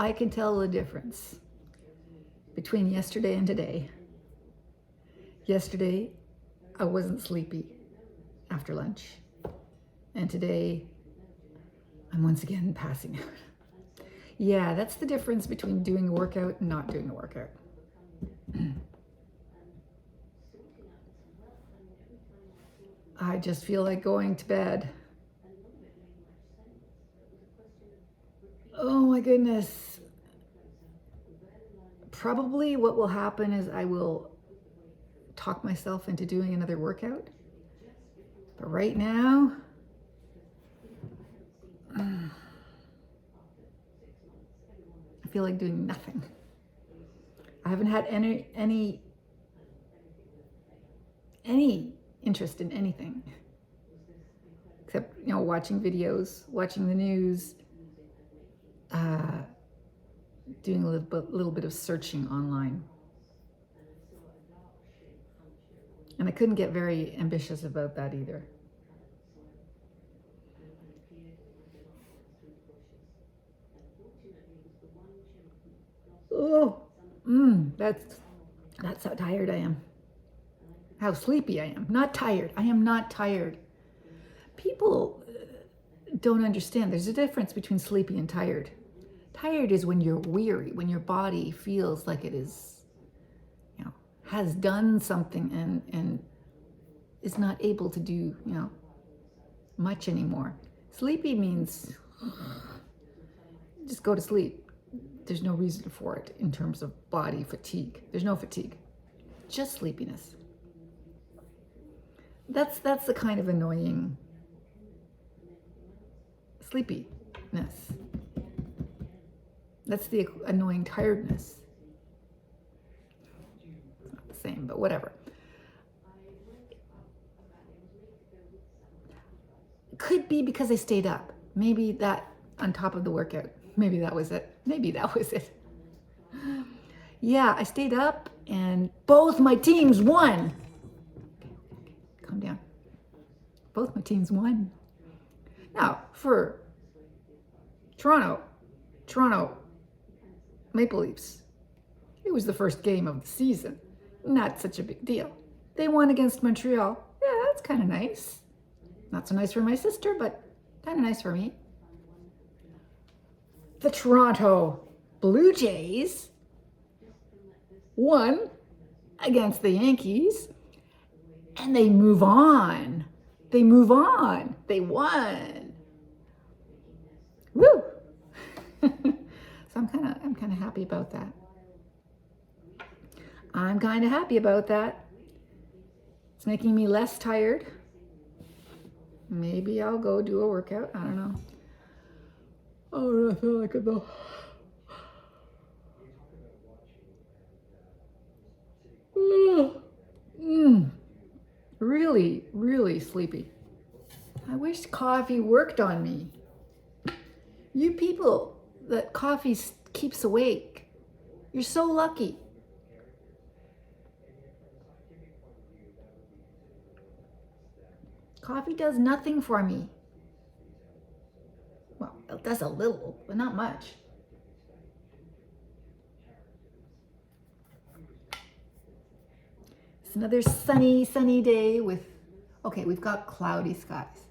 I can tell the difference between yesterday and today. Yesterday, I wasn't sleepy after lunch. And today, I'm once again passing out. Yeah, that's the difference between doing a workout and not doing a workout. I just feel like going to bed. Oh my goodness. Probably what will happen is I will talk myself into doing another workout. But right now, I feel like doing nothing. I haven't had any interest in anything except, watching videos, watching the news, doing a little bit of searching online. And I couldn't get very ambitious about that either. Oh, that's how tired I am. How sleepy I am. Not tired. I am not tired. People don't understand. There's a difference between sleepy and tired. Tired is when you're weary, when your body feels like it is, has done something and is not able to do, much anymore. Sleepy means just go to sleep. There's no reason for it in terms of body fatigue. There's no fatigue, just sleepiness. That's the kind of annoying sleepiness. That's the annoying tiredness. It's not the same, but whatever. Could be because I stayed up. Maybe that on top of the workout. Maybe that was it. Yeah, I stayed up and both my teams won. Okay, calm down. Both my teams won. Now, for Toronto Maple Leafs, it was the first game of the season. Not such a big deal. They won against Montreal. Yeah, that's kind of nice. Not so nice for my sister, but kind of nice for me. The Toronto Blue Jays won against the Yankees, and they move on. They won. Woo! So I'm kind of happy about that. It's making me less tired. Maybe I'll go do a workout. I don't know. Oh, I feel like it though. Really, really sleepy. I wish coffee worked on me. You people that coffee keeps awake, you're so lucky. Coffee does nothing for me. Well, it does a little, but not much. It's another sunny day with, we've got cloudy skies.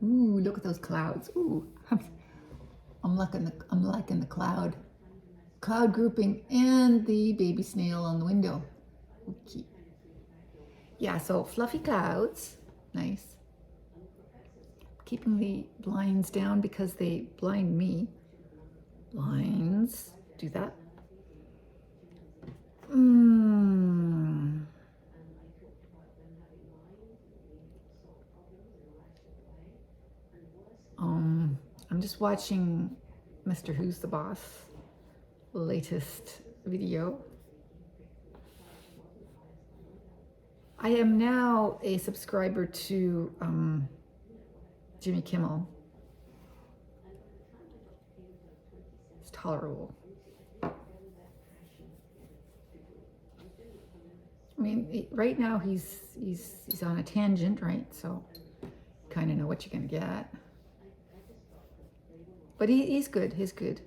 Ooh, look at those clouds. Ooh, I'm liking the cloud grouping and the baby snail on the window. Okay. Yeah, so fluffy clouds, nice. Keeping the blinds down because they blind me. Blinds, do that. I'm just watching Mr. Who's the Boss latest video. I am now a subscriber to Jimmy Kimmel. It's tolerable. I mean, right now he's on a tangent, right? So kind of know what you're gonna get. But he's good. He's good.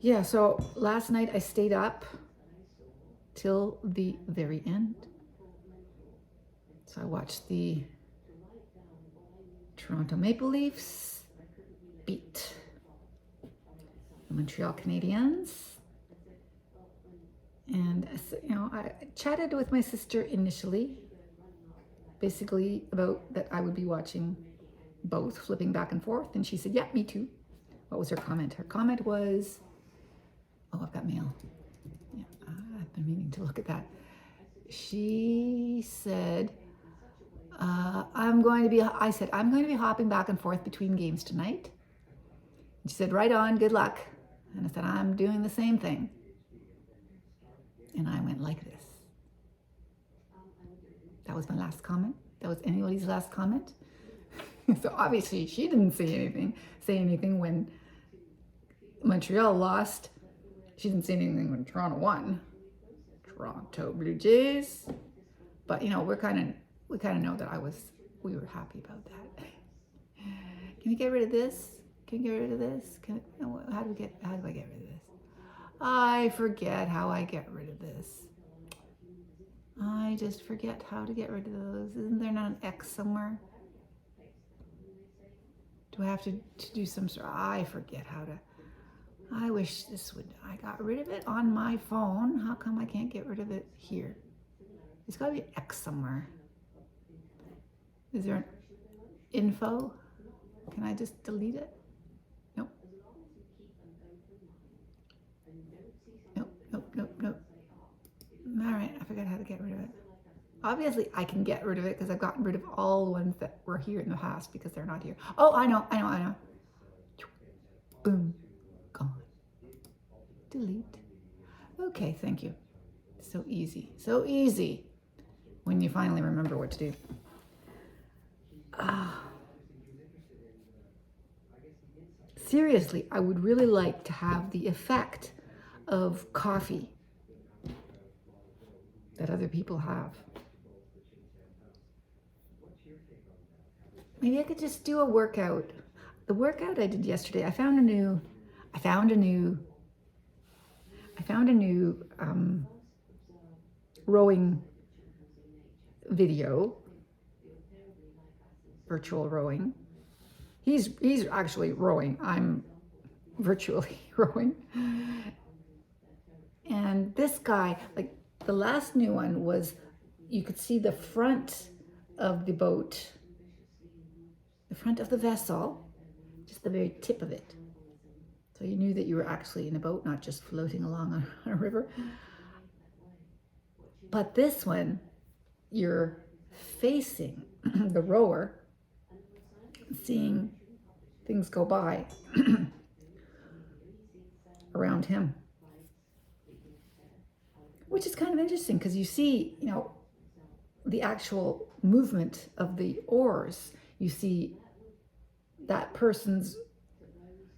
Yeah, so last night I stayed up till the very end. So I watched the Toronto Maple Leafs beat the Montreal Canadiens. And, I chatted with my sister initially, basically about that I would be watching both, flipping back and forth. And she said, yeah, me too. What was her comment? Her comment was, oh, I've got mail. Yeah, I've been meaning to look at that. She said, I'm going to be hopping back and forth between games tonight. And she said, right on, good luck. And I said, I'm doing the same thing. And I went like this. That was my last comment. That was anybody's last comment. So obviously she didn't say anything when Montreal lost. She didn't say anything when Toronto won. Toronto Blue Jays. But we kind of know that we were happy about that. Can we get rid of this? Can we get rid of this? How do I get rid of this? I forget how I get rid of this. I just forget how to get rid of those. Isn't there not an X somewhere? Do I have to do some sort of, I forget how to. I wish I got rid of it on my phone. How come I can't get rid of it here? There's got to be an X somewhere. Is there an info? Can I just delete it? Nope. Nope. All right, I forgot how to get rid of it. Obviously, I can get rid of it because I've gotten rid of all the ones that were here in the past because they're not here. Oh, I know. Boom, gone. Delete. Okay, thank you. So easy when you finally remember what to do. Seriously, I would really like to have the effect of coffee that other people have. Maybe I could just do a workout. The workout I did yesterday, I found a new rowing video, virtual rowing. He's actually rowing. I'm virtually rowing. And this guy, like the last new one was, you could see the front of the boat, the front of the vessel, just the very tip of it. So you knew that you were actually in a boat, not just floating along on a river. But this one, you're facing the rower, seeing things go by around him, which is kind of interesting because you see, the actual movement of the oars. You see that person's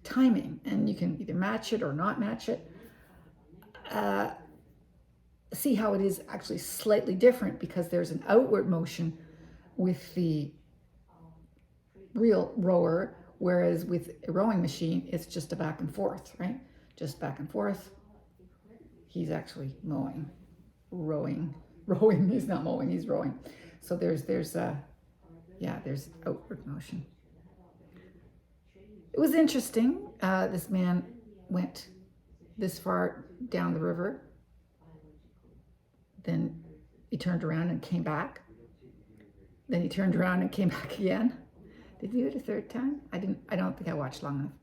timing, and you can either match it or not match it. See how it is actually slightly different because there's an outward motion with the real rower, whereas with a rowing machine, it's just a back and forth, right? Just back and forth. He's actually rowing. He's not mowing, he's rowing. So there's outward motion. It was interesting. This man went this far down the river. Then he turned around and came back. Then he turned around and came back again. Did he do it a third time? I don't think I watched long enough.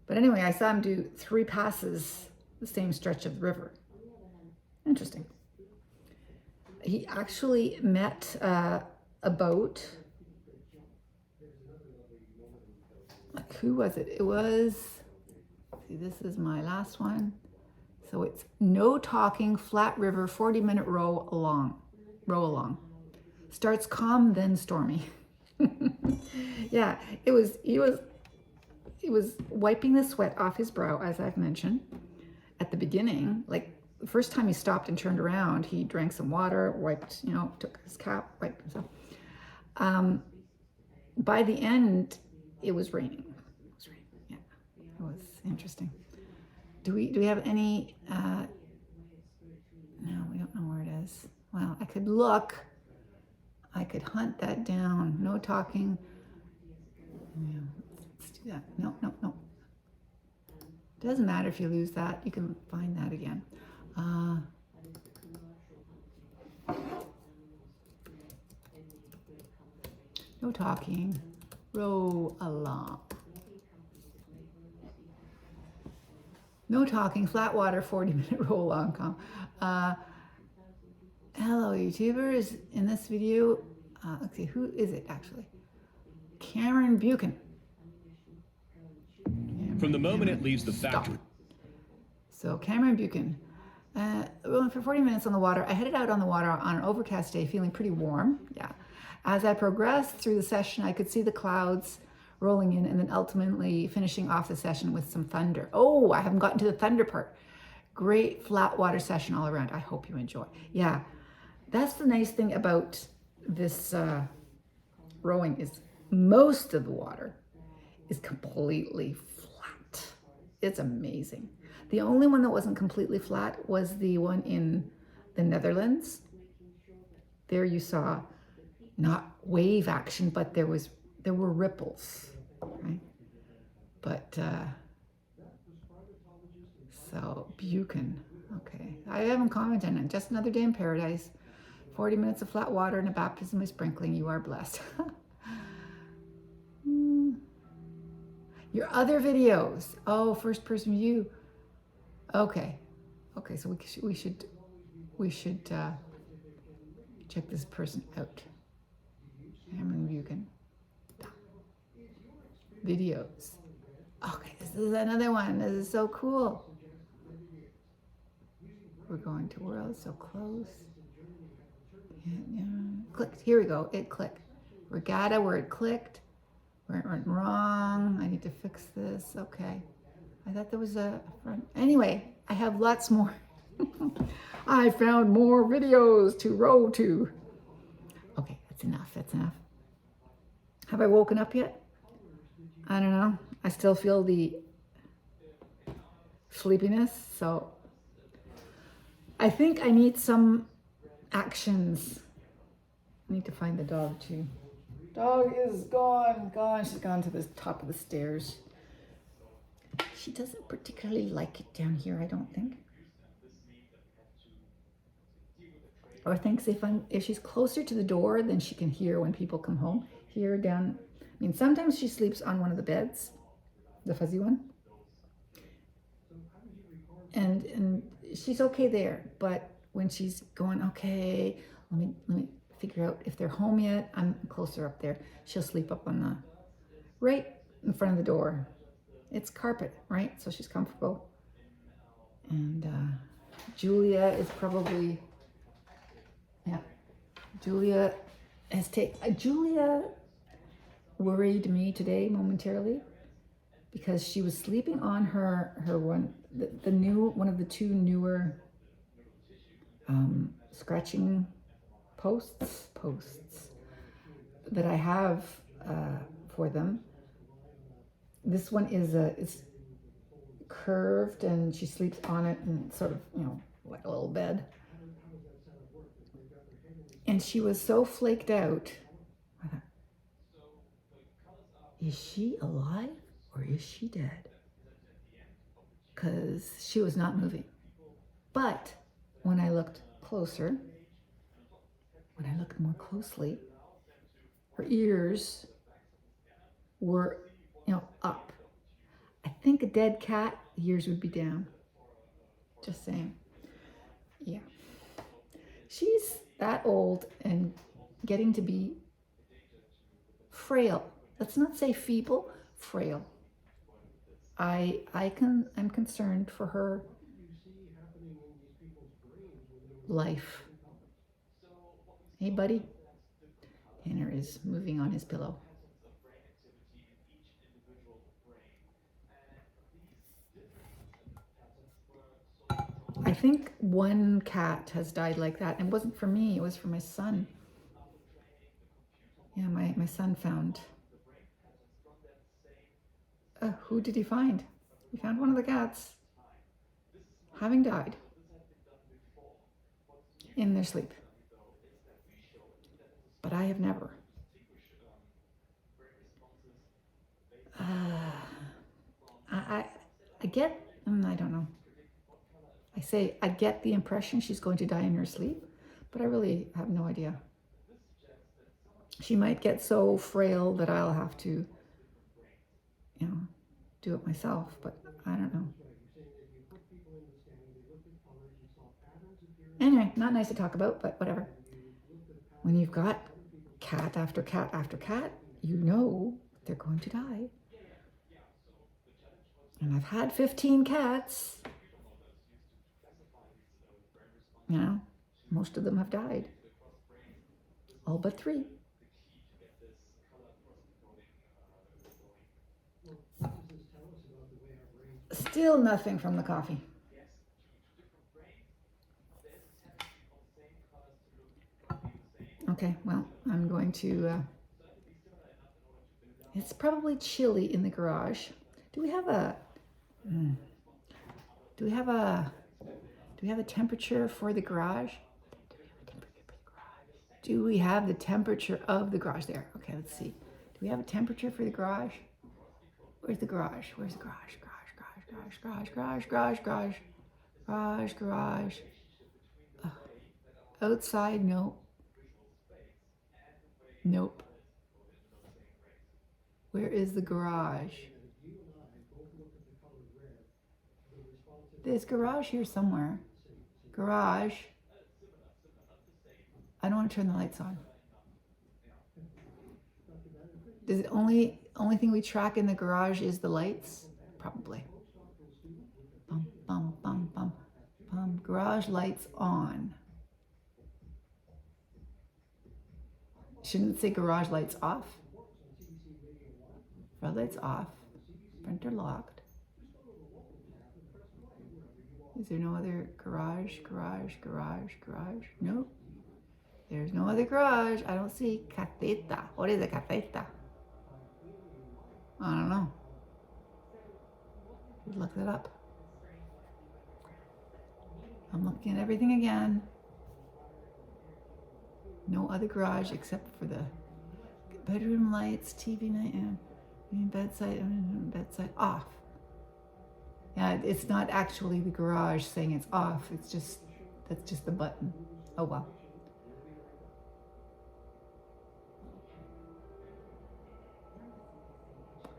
But anyway, I saw him do 3 passes the same stretch of the river. Interesting. He actually met a boat. Like, who was it? It was, see, this is my last one. So it's no talking, flat river, 40-minute row along. Starts calm, then stormy. Yeah, he was wiping the sweat off his brow, as I've mentioned at the beginning. Like the first time he stopped and turned around, he drank some water, wiped, took his cap, wiped himself. By the end, it was raining. Yeah, it was interesting. Do we have any, no, we don't know where it is. Well, I could look. I could hunt that down. No talking. Yeah, let's do that. No, no, no. Doesn't matter if you lose that. You can find that again. No talking. Row along. No talking. Flat water. 40-minute roll along. Hello, YouTubers. In this video, let's see, who is it actually? Cameron Buchan. From the moment it leaves the factory. So Cameron Buchan. For 40 minutes on the water. I headed out on the water on an overcast day, feeling pretty warm. Yeah. As I progressed through the session, I could see the clouds rolling in and then ultimately finishing off the session with some thunder. Oh, I haven't gotten to the thunder part. Great flat water session all around. I hope you enjoy. Yeah, that's the nice thing about this rowing is most of the water is completely flat. It's amazing. The only one that wasn't completely flat was the one in the Netherlands. There you saw not wave action, but there were ripples, right? But so Buchan, okay. I haven't commented on it. Just another day in paradise. 40 minutes of flat water and a baptism of sprinkling. You are blessed. Your other videos. Oh, first person view. Okay. Okay, so we should check this person out. Cameron Buchan. Videos. Okay, this is another one. This is so cool. We're going to world so close. Yeah. Clicked. Here we go. It clicked. Regatta where it clicked. Where it went wrong. I need to fix this. Okay. I thought there was a front. Anyway, I have lots more. I found more videos to row to. Okay, that's enough. That's enough. Have I woken up yet? I don't know. I still feel the sleepiness, so I think I need some actions. I need to find the dog too. Dog is gone. She's gone to the top of the stairs. She doesn't particularly like it down here, I don't think. Or thinks if she's closer to the door, then she can hear when people come home. Here down, I mean, sometimes she sleeps on one of the beds, the fuzzy one. And she's okay there, but when she's going, okay, let me figure out if they're home yet. I'm closer up there. She'll sleep up on the right in front of the door. It's carpet, right? So she's comfortable. And Julia is probably, yeah. Julia worried me today momentarily because she was sleeping on her one, the new one of the two newer scratching posts that I have for them. This one is curved and she sleeps on it and sort of, like a little bed. And she was so flaked out. I thought, is she alive or is she dead? Because she was not moving. But when I looked more closely, her ears were, up. I think a dead cat, ears would be down. Just saying. Yeah. She's that old and getting to be frail. Let's not say feeble, frail. I'm concerned for her life. Hey, buddy. Tanner is moving on his pillow. I think one cat has died like that. It wasn't for me, it was for my son. Yeah, my son found. Who did he find? He found one of the cats. having died in their sleep. But I have never. I get, I don't know. I get the impression she's going to die in her sleep, but I really have no idea. She might get so frail that I'll have to, do it myself, but I don't know. Anyway, not nice to talk about, but whatever. When you've got cat after cat after cat, you know they're going to die. And I've had 15 cats. Most of them have died. All but 3. Still nothing from the coffee. Okay, well, I'm going to, it's probably chilly in the garage. Do we have a temperature for the garage? Do we have the temperature of the garage there? Okay, let's see. Do we have a temperature for the garage? Where's the garage? Where's the garage? Garage. Outside, no. Nope. Where is the garage? There's garage here somewhere. Garage. I don't want to turn the lights on. Does it only thing we track in the garage is the lights? Probably. Bum, bum, bum, bum, bum. Garage lights on. Shouldn't it say garage lights off? Floodlights off. Printer locked. Is there no other garage? Nope. There's no other garage. I don't see cateta. What is a cateta? I don't know. Look that up. I'm looking at everything again. No other garage except for the bedroom lights, TV night, and bedside off. Yeah, it's not actually the garage saying it's off. That's just the button. Oh well.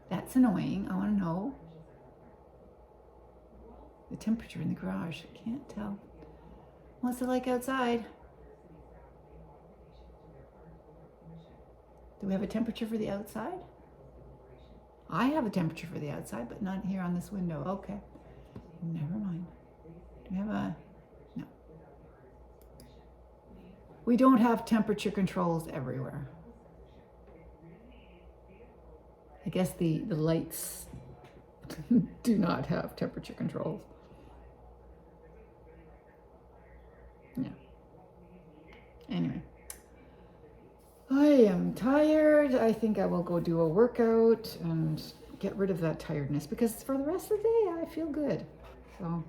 That's annoying. I want to know the temperature in the garage. I can't tell. What's it like outside? Do we have a temperature for the outside? I have a temperature for the outside, but not here on this window. Okay. Never mind. Do we have a... No. We don't have temperature controls everywhere. I guess the lights do not have temperature controls. Yeah. Anyway. I am tired. I think I will go do a workout and get rid of that tiredness because for the rest of the day I feel good. So